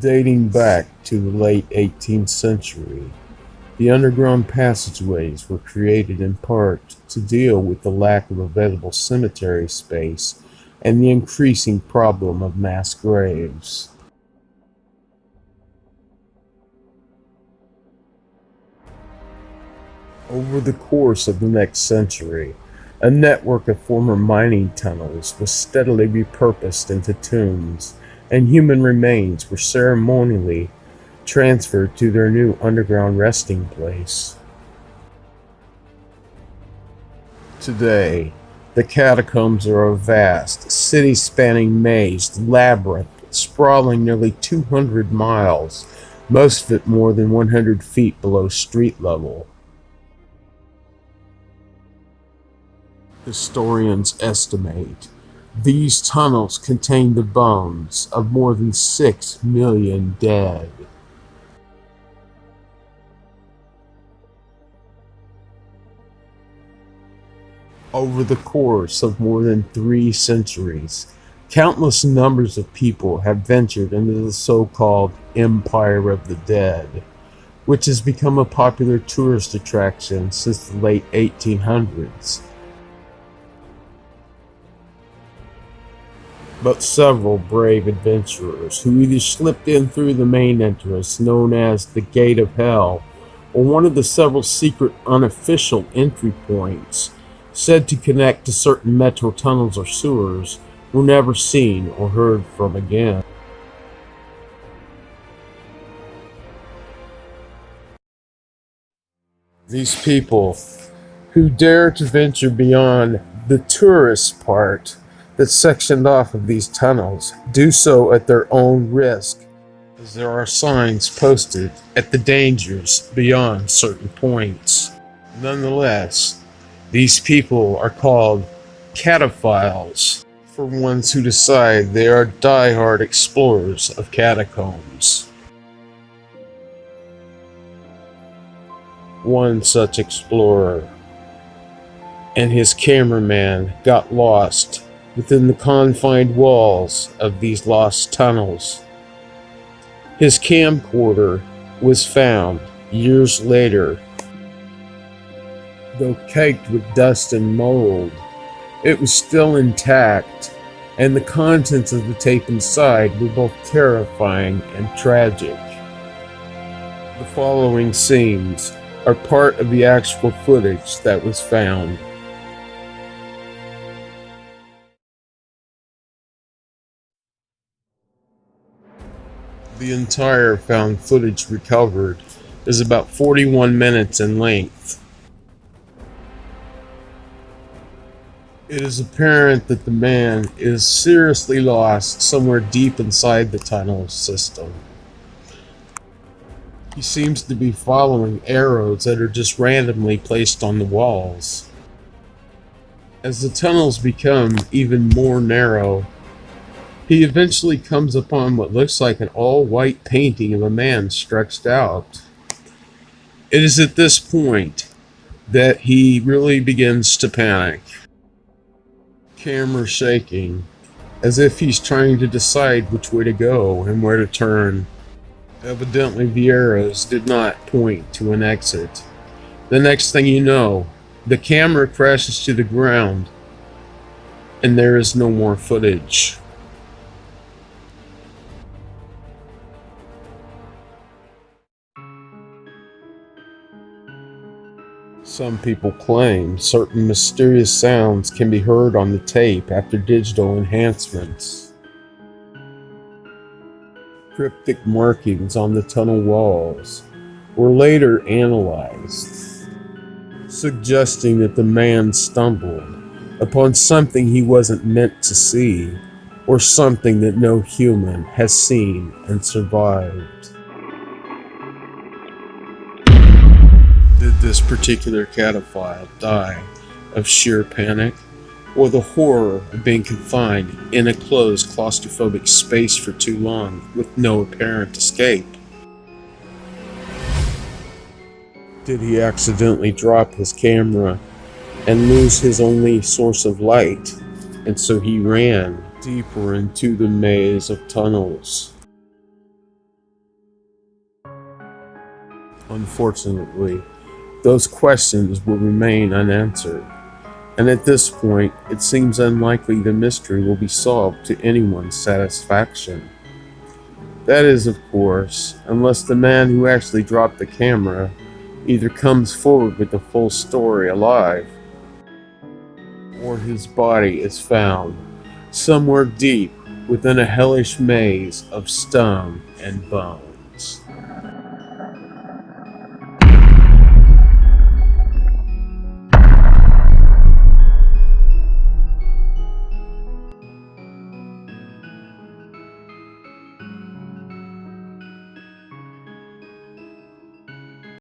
Dating back to the late 18th century, the underground passageways were created in part to deal with the lack of available cemetery space and the increasing problem of mass graves. Over the course of the next century, a network of former mining tunnels was steadily repurposed into tombs, and human remains were ceremonially transferred to their new underground resting place. Today, the catacombs are a vast, city-spanning maze labyrinth sprawling nearly 200 miles, most of it more than 100 feet below street level. Historians estimate these tunnels contain the bones of more than 6 million dead. Over the course of more than 3 centuries, countless numbers of people have ventured into the so-called Empire of the Dead, which has become a popular tourist attraction since the late 1800s. But several brave adventurers who either slipped in through the main entrance known as the Gate of Hell or one of the several secret unofficial entry points said to connect to certain metro tunnels or sewers were never seen or heard from again. These people who dare to venture beyond the tourist part that's sectioned off of these tunnels do so at their own risk, as there are signs posted at the dangers beyond certain points. Nonetheless, these people are called cataphiles for ones who decide they are die-hard explorers of catacombs. One such explorer and his cameraman got lost within the confined walls of these lost tunnels. His camcorder was found years later. Though caked with dust and mold, it was still intact, and the contents of the tape inside were both terrifying and tragic. The following scenes are part of the actual footage that was found. The entire found footage recovered is about 41 minutes in length. It is apparent that the man is seriously lost somewhere deep inside the tunnel system. He seems to be following arrows that are just randomly placed on the walls. As the tunnels become even more narrow, he eventually comes upon what looks like an all-white painting of a man stretched out. It is at this point that he really begins to panic. Camera shaking, as if he's trying to decide which way to go and where to turn. Evidently the arrows did not point to an exit. The next thing you know, the camera crashes to the ground, and there is no more footage. Some people claim certain mysterious sounds can be heard on the tape after digital enhancements. Cryptic markings on the tunnel walls were later analyzed, suggesting that the man stumbled upon something he wasn't meant to see, or something that no human has seen and survived. Did this particular cataphile die of sheer panic, or the horror of being confined in a closed, claustrophobic space for too long with no apparent escape? Did he accidentally drop his camera and lose his only source of light, and so he ran deeper into the maze of tunnels? Unfortunately, those questions will remain unanswered, and at this point, it seems unlikely the mystery will be solved to anyone's satisfaction. That is, of course, unless the man who actually dropped the camera either comes forward with the full story alive, or his body is found somewhere deep within a hellish maze of stone and bones.